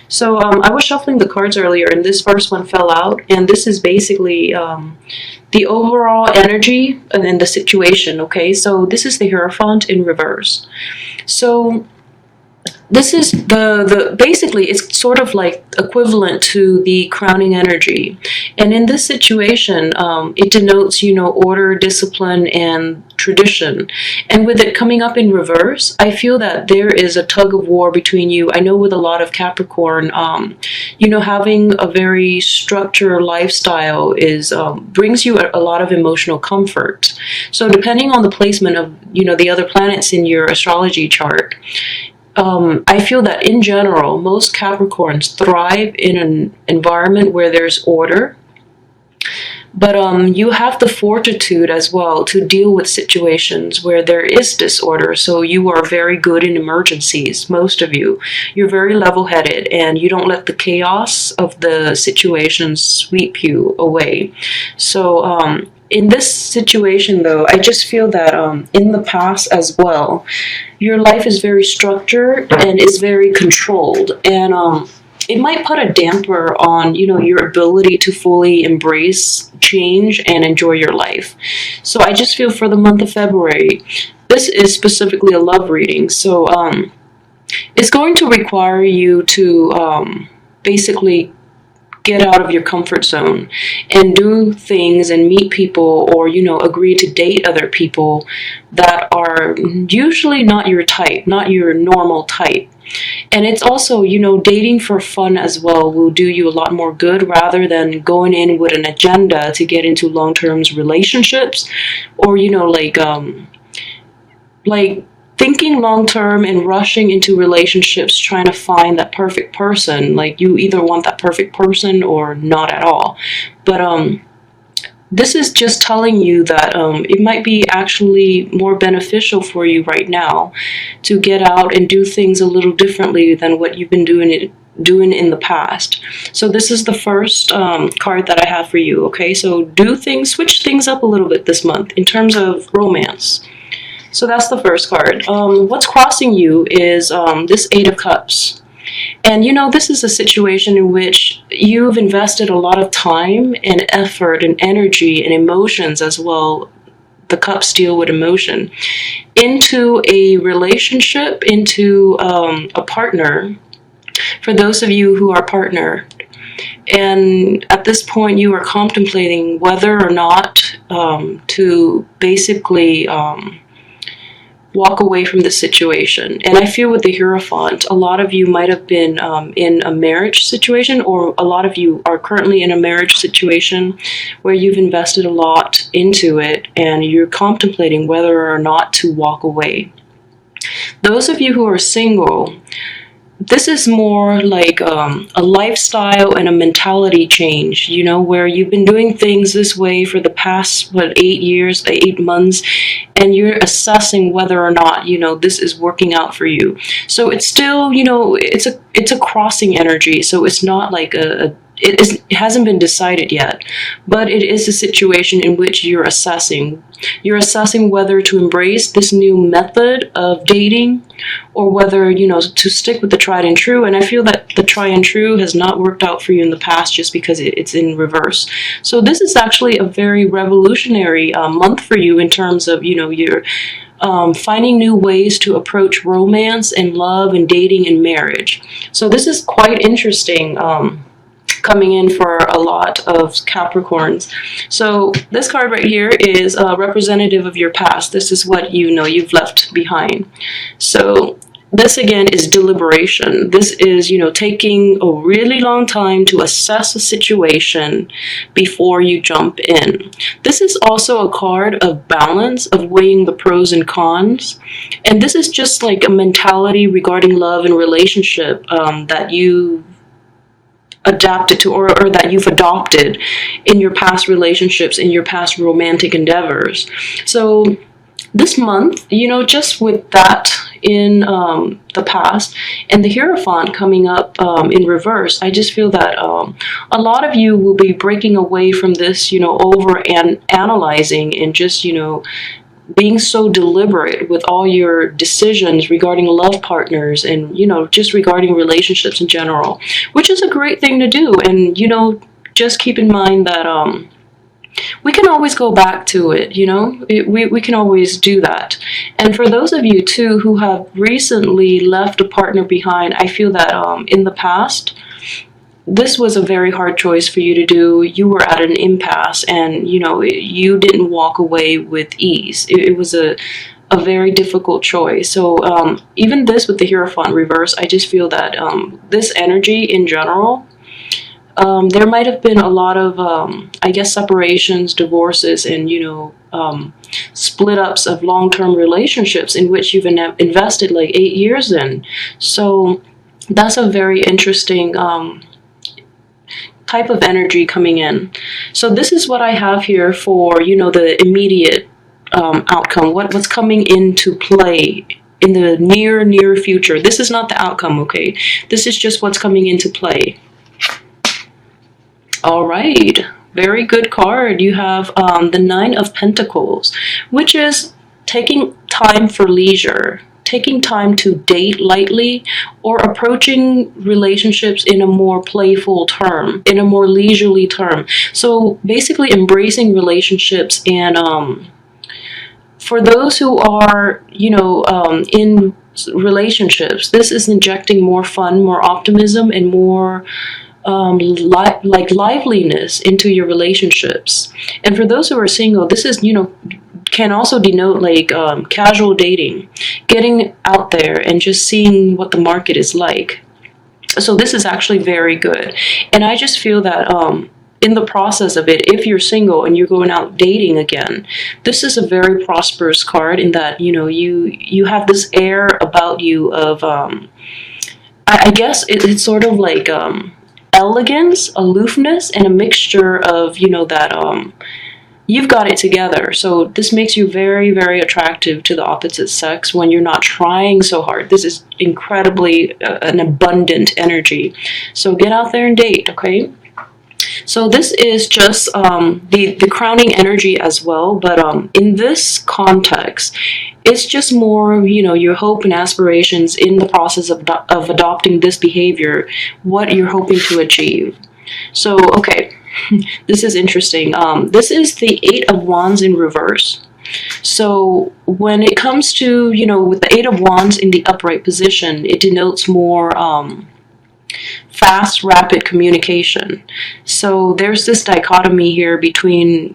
So I was shuffling the cards earlier, and this first one fell out, and this is basically the overall energy and then the situation. Okay, so this is the Hierophant in reverse. So this is the basically it's sort of like equivalent to the crowning energy, and in this situation it denotes, order, discipline, and tradition. And with it coming up in reverse, I feel that there is a tug of war between you. I know with a lot of Capricorn, having a very structured lifestyle is brings you a lot of emotional comfort. So depending on the placement of the other planets in your astrology chart, I feel that in general, most Capricorns thrive in an environment where there's order, but you have the fortitude as well to deal with situations where there is disorder. So you are very good in emergencies, most of you. You're very level-headed, and you don't let the chaos of the situation sweep you away. So in this situation, though, I just feel that in the past as well, your life is very structured and is very controlled, and it might put a damper on your ability to fully embrace change and enjoy your life. So I just feel for the month of February, this is specifically a love reading. So it's going to require you to basically get out of your comfort zone and do things and meet people, or agree to date other people that are usually not your type, not your normal type. And it's also, dating for fun as well will do you a lot more good, rather than going in with an agenda to get into long-term relationships, or like thinking long-term and rushing into relationships trying to find that perfect person. Like, you either want that perfect person or not at all. But this is just telling you that it might be actually more beneficial for you right now to get out and do things a little differently than what you've been doing in the past. So this is the first card that I have for you. Okay, so switch things up a little bit this month in terms of romance. So that's the first card. What's crossing you is this Eight of Cups. And this is a situation in which you've invested a lot of time and effort and energy and emotions as well. The cups deal with emotion, into a relationship, into a partner, for those of you who are partnered. And at this point, you are contemplating whether or not to basically walk away from the situation. And I feel with the Hierophant, a lot of you might have been in a marriage situation, or a lot of you are currently in a marriage situation where you've invested a lot into it and you're contemplating whether or not to walk away. Those of you who are single, this is more like a lifestyle and a mentality change, where you've been doing things this way for the past, 8 years, 8 months, and you're assessing whether or not, this is working out for you. So it's still, it's a crossing energy. So it's not like it hasn't been decided yet, but it is a situation in which you're assessing. You're assessing whether to embrace this new method of dating, or whether, to stick with the tried and true. And I feel that the tried and true has not worked out for you in the past just because it's in reverse. So this is actually a very revolutionary month for you in terms of, you're finding new ways to approach romance and love and dating and marriage. So this is quite interesting. Coming in for a lot of Capricorns. So this card right here is representative of your past. This is what you've left behind. So this again is deliberation. This is, taking a really long time to assess a situation before you jump in. This is also a card of balance, of weighing the pros and cons. And this is just like a mentality regarding love and relationship that you adapted to, or that you've adopted in your past relationships, in your past romantic endeavors. So this month, just with that in the past and the Hierophant coming up in reverse, I just feel that a lot of you will be breaking away from this, over and analyzing and just, being so deliberate with all your decisions regarding love partners and, just regarding relationships in general, which is a great thing to do. And, just keep in mind that we can always go back to it, we can always do that. And for those of you too who have recently left a partner behind, I feel that in the past, this was a very hard choice for you to do. You were at an impasse, and you didn't walk away with ease. It was a very difficult choice. So even this with the Hierophant reverse, I just feel that this energy in general, there might have been a lot of separations, divorces, and split ups of long-term relationships in which you've invested like 8 years in. So that's a very interesting type of energy coming in. So this is what I have here for the immediate outcome, what's coming into play in the near future. This is not the outcome, okay? This is just what's coming into play. All right, very good card. You have the Nine of Pentacles, which is taking time for leisure, taking time to date lightly, or approaching relationships in a more playful term, in a more leisurely term. So basically embracing relationships. And for those who are, in relationships, this is injecting more fun, more optimism, and more liveliness into your relationships. And for those who are single, this is, can also denote like casual dating, getting out there and just seeing what the market is like. So this is actually very good. And I just feel that in the process of it, if you're single and you're going out dating again, this is a very prosperous card in that, you have this air about you of, I guess it's sort of like elegance, aloofness, and a mixture of, that you've got it together. So this makes you very, very attractive to the opposite sex when you're not trying so hard. This is incredibly an abundant energy. So get out there and date, okay? So this is just the crowning energy as well, but in this context, it's just more, your hope and aspirations in the process of adopting this behavior, what you're hoping to achieve. So, okay, this is interesting. This is the Eight of Wands in reverse. So when it comes to, with the Eight of Wands in the upright position, it denotes more fast, rapid communication. So there's this dichotomy here between,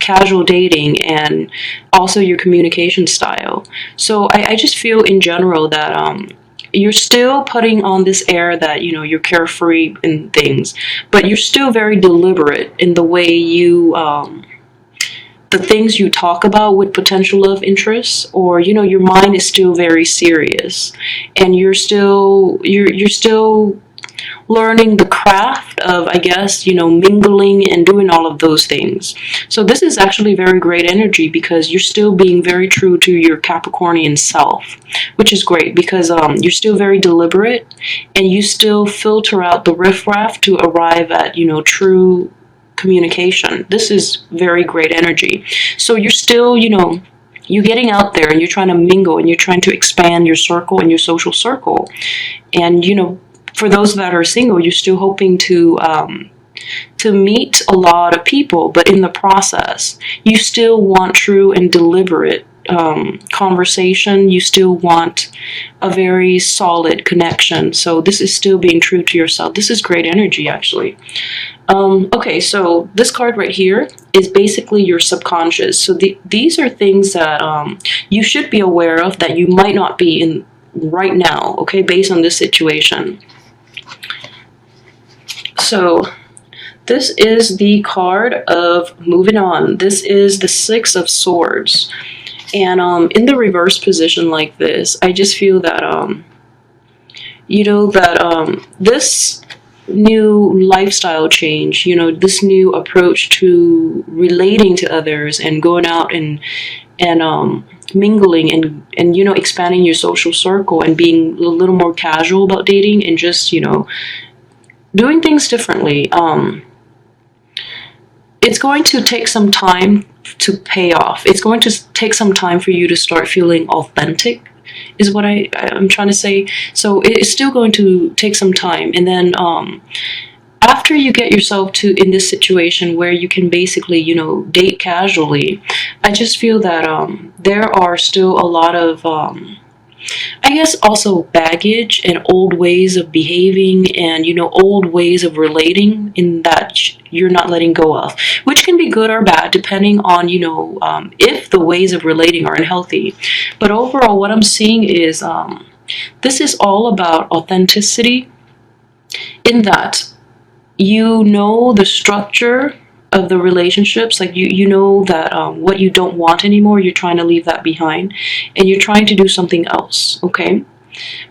casual dating and also your communication style. So I just feel in general that you're still putting on this air that, you're carefree and things, but you're still very deliberate in the way you, the things you talk about with potential love interests, or, your mind is still very serious, and you're still learning the craft of, I guess, mingling and doing all of those things. So this is actually very great energy because you're still being very true to your Capricornian self, which is great because you're still very deliberate and you still filter out the riffraff to arrive at, true communication. This is very great energy. So you're still, you're getting out there and you're trying to mingle and you're trying to expand your circle and your social circle. And, for those that are single, you're still hoping to meet a lot of people, but in the process, you still want true and deliberate conversation. You still want a very solid connection. So this is still being true to yourself. This is great energy, actually. Okay, so this card right here is basically your subconscious. So these are things that you should be aware of that you might not be in right now, okay, based on this situation. So this is the card of moving on. This is the Six of Swords. And in the reverse position like this, I just feel that, this new lifestyle change, this new approach to relating to others and going out and mingling and expanding your social circle and being a little more casual about dating and just, doing things differently. It's going to take some time to pay off. It's going to take some time for you to start feeling authentic, is what I'm trying to say. So it's still going to take some time. And then after you get yourself to in this situation where you can basically, you know, date casually, I just feel that there are still a lot of I guess also baggage and old ways of behaving and, you know, old ways of relating in that you're not letting go of, which can be good or bad depending on, you know, if the ways of relating are unhealthy. But overall, what I'm seeing is this is all about authenticity, in that you know the structure of the relationships, like you know that what you don't want anymore, you're trying to leave that behind and you're trying to do something else, okay?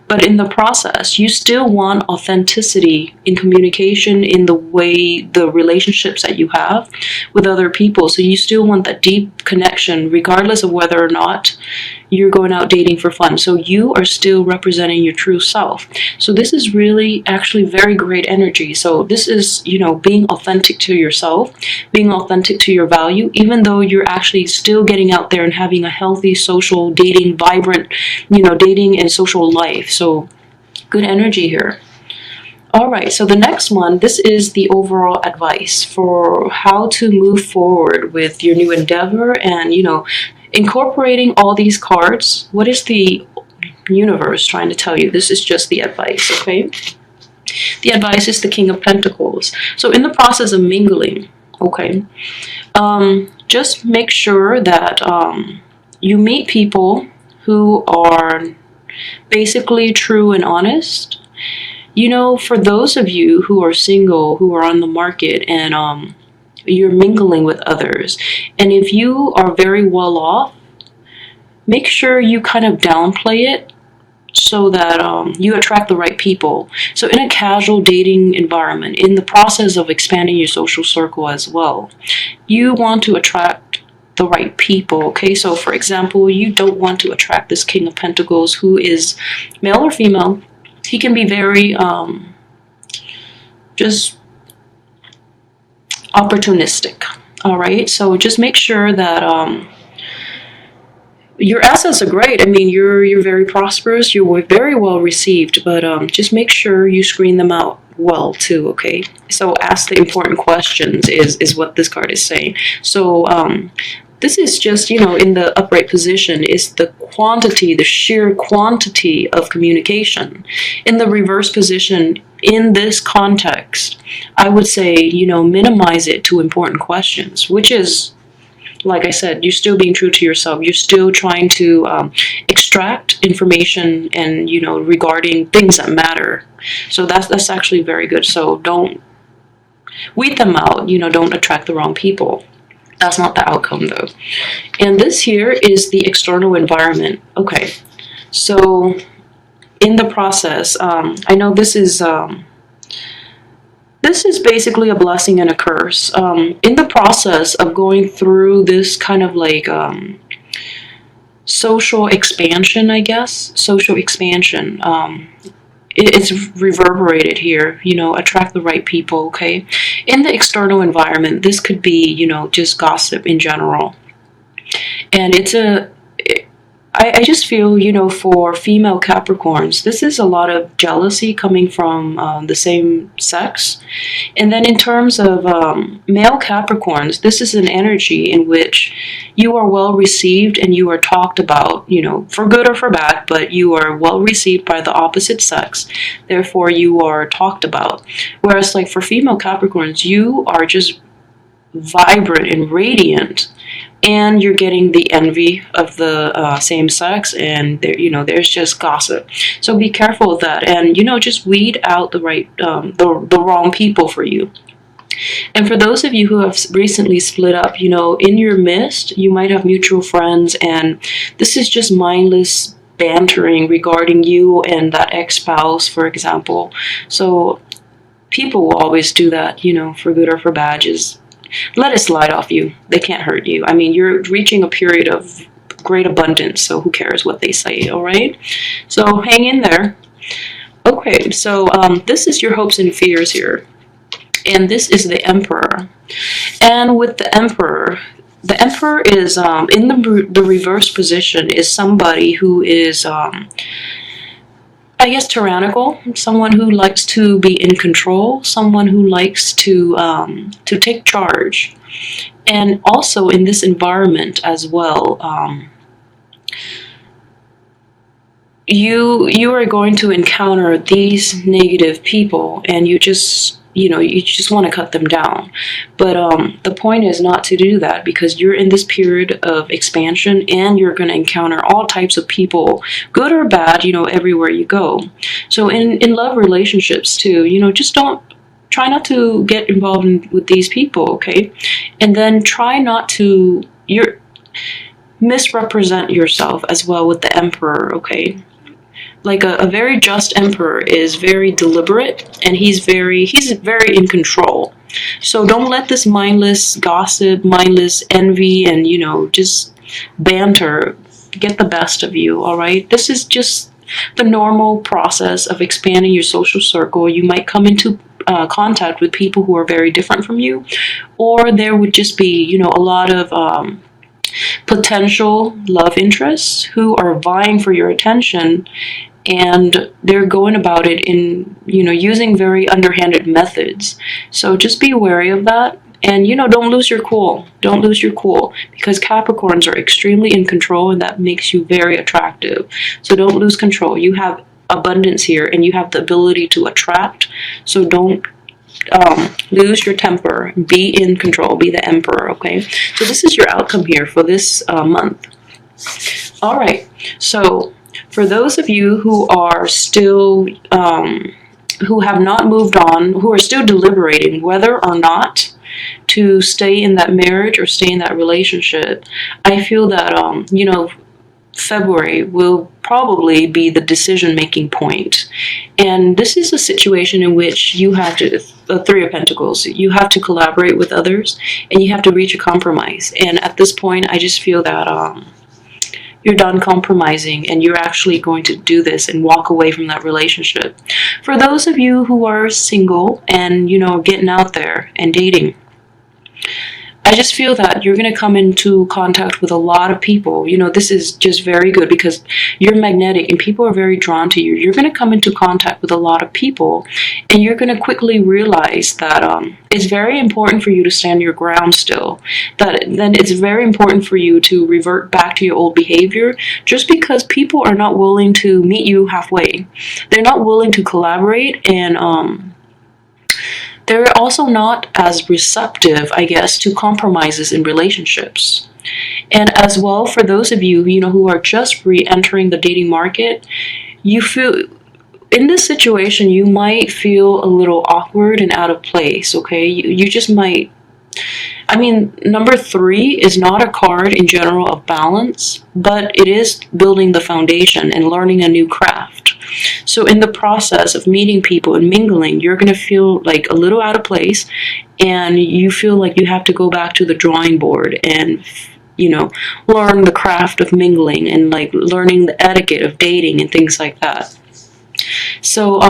But in the process, you still want authenticity in communication, in the way, the relationships that you have with other people. So you still want that deep connection, regardless of whether or not you're going out dating for fun. So you are still representing your true self. So this is really actually very great energy. So this is, you know, being authentic to yourself, being authentic to your value, even though you're actually still getting out there and having a healthy social dating, vibrant, you know, dating and social life. So good energy here. All right, so the next one, this is the overall advice for how to move forward with your new endeavor and, you know, incorporating all these cards. What is the universe trying to tell you? This is just the advice, okay? The advice is the King of Pentacles. So in the process of mingling, okay, just make sure that you meet people who are basically true and honest. You know, for those of you who are single, who are on the market, and you're mingling with others, and if you are very well off, make sure you kind of downplay it so that you attract the right people. So in a casual dating environment, in the process of expanding your social circle as well, you want to attract the right people, okay? So for example, you don't want to attract this King of Pentacles who is male or female. He can be very just opportunistic, all right? So just make sure that your assets are great. I mean, you're very prosperous, you're very well received, but just make sure you screen them out well too, okay? So ask the important questions is what this card is saying. So this is just, you know, in the upright position is the quantity, the sheer quantity of communication. In the reverse position, in this context, I would say, you know, minimize it to important questions, which is, like I said, you're still being true to yourself. You're still trying to extract information and, you know, regarding things that matter. So that's actually very good. So don't weed them out, you know, don't attract the wrong people. That's not the outcome though. And this here is the external environment. Okay, so in the process, I know this is basically a blessing and a curse. In the process of going through this kind of like social expansion, I guess, social expansion, it's reverberated here, you know, attract the right people, okay? In the external environment, this could be, you know, just gossip in general. And I just feel, you know, for female Capricorns, this is a lot of jealousy coming from the same sex. And then in terms of male Capricorns, this is an energy in which you are well received and you are talked about, you know, for good or for bad, but you are well received by the opposite sex. Therefore, you are talked about. Whereas like for female Capricorns, you are just vibrant and radiant, and you're getting the envy of the same sex, and there, you know, there's just gossip. So be careful of that, and, you know, just weed out the right, the wrong people for you. And for those of you who have recently split up, you know, in your midst, you might have mutual friends, and this is just mindless bantering regarding you and that ex-spouse, for example. So people will always do that, you know, for good or for bad. Just let it slide off you. They can't hurt you. I mean, you're reaching a period of great abundance, so who cares what they say, all right? So hang in there. Okay, so this is your hopes and fears here. And this is the Emperor. And with the Emperor, the Emperor is in the reverse position is somebody who is I guess tyrannical, someone who likes to be in control, someone who likes to take charge, and also in this environment as well. You are going to encounter these negative people, and you just want to cut them down. But the point is not to do that, because you're in this period of expansion, and you're going to encounter all types of people, good or bad, everywhere you go. So in love relationships too, just try not to get involved with these people, okay? And then try not to misrepresent yourself as well with the Emperor, okay? Like a very just Emperor is very deliberate, and he's very in control. So don't let this mindless gossip, mindless envy, and just banter get the best of you. All right, this is just the normal process of expanding your social circle. You might come into contact with people who are very different from you, or there would just be a lot of potential love interests who are vying for your attention, and they're going about it in using very underhanded methods. So just be wary of that, and don't lose your cool. Don't lose your cool, because Capricorns are extremely in control, and that makes you very attractive. So don't lose control. You have abundance here, and you have the ability to attract. So don't lose your temper. Be in control. Be the Emperor, okay? So this is your outcome here for this month. All right, so for those of you who are still who have not moved on, who are still deliberating whether or not to stay in that marriage or stay in that relationship, I feel that February will probably be the decision-making point. And this is a situation in which you have to, the Three of Pentacles, you have to collaborate with others, and you have to reach a compromise. And at this point, I just feel that you're done compromising, and you're actually going to do this and walk away from that relationship. For those of you who are single and, getting out there and dating, I just feel that you're going to come into contact with a lot of people. This is just very good, because you're magnetic and people are very drawn to you. You're going to come into contact with a lot of people, and you're going to quickly realize that it's very important for you to stand your ground still. Then it's very important for you to revert back to your old behavior, just because people are not willing to meet you halfway. They're not willing to collaborate, and they're also not as receptive, I guess, to compromises in relationships. And as well, for those of you, who are just re-entering the dating market, you feel, in this situation, you might feel a little awkward and out of place, okay? You just might, number 3 is not a card in general of balance, but it is building the foundation and learning a new craft. So in the process of meeting people and mingling, you're going to feel like a little out of place, and you feel like you have to go back to the drawing board and, learn the craft of mingling, and like learning the etiquette of dating and things like that. So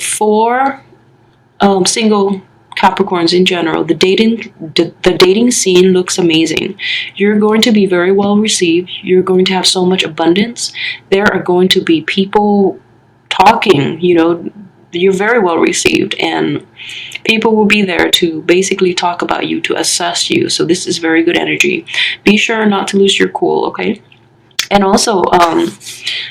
for single Capricorns in general, the dating scene looks amazing. You're going to be very well received. You're going to have so much abundance. There are going to be people talking, you're very well received, and people will be there to basically talk about you, to assess you. So this is very good energy. Be sure not to lose your cool, okay? And also,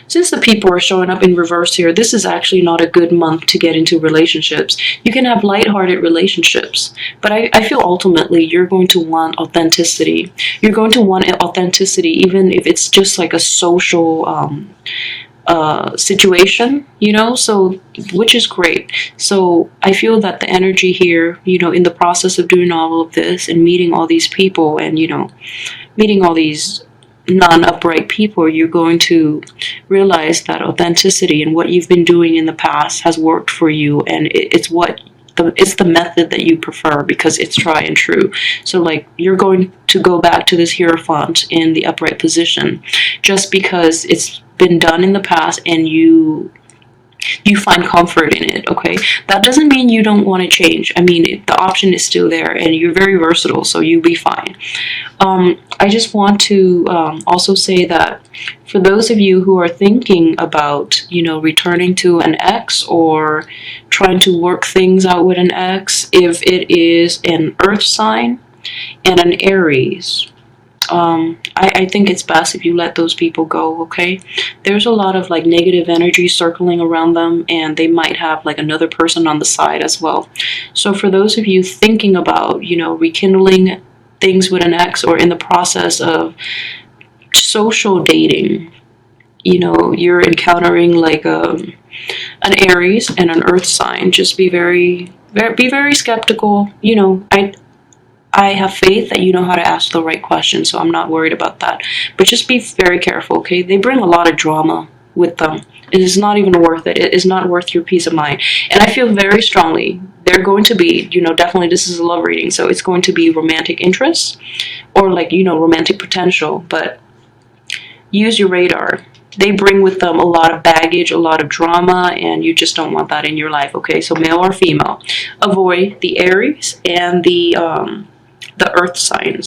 since the people are showing up in reverse here, this is actually not a good month to get into relationships. You can have lighthearted relationships, but I feel ultimately you're going to want authenticity. You're going to want authenticity, even if it's just like a social situation, so, which is great. So I feel that the energy here, in the process of doing all of this and meeting all these people, and, meeting all these non-upright people, you're going to realize that authenticity and what you've been doing in the past has worked for you, and it's the method that you prefer, because it's tried and true. So like, you're going to go back to this Hierophant in the upright position just because it's been done in the past, and you You find comfort in it, okay? That doesn't mean you don't want to change. I mean, the option is still there, and you're very versatile, so you'll be fine. I just want to also say that for those of you who are thinking about, returning to an ex or trying to work things out with an ex, if it is an earth sign and an Aries, I think it's best if you let those people go, okay? There's a lot of like negative energy circling around them, and they might have like another person on the side as well. So for those of you thinking about, rekindling things with an ex or in the process of social dating, you're encountering like an Aries and an earth sign, just be very skeptical. I have faith that you know how to ask the right questions, so I'm not worried about that. But just be very careful, okay? They bring a lot of drama with them. It is not even worth it. It is not worth your peace of mind. And I feel very strongly they're going to be, definitely this is a love reading, so it's going to be romantic interest or like, romantic potential. But use your radar. They bring with them a lot of baggage, a lot of drama, and you just don't want that in your life, okay? So male or female. Avoid the Aries and the earth signs.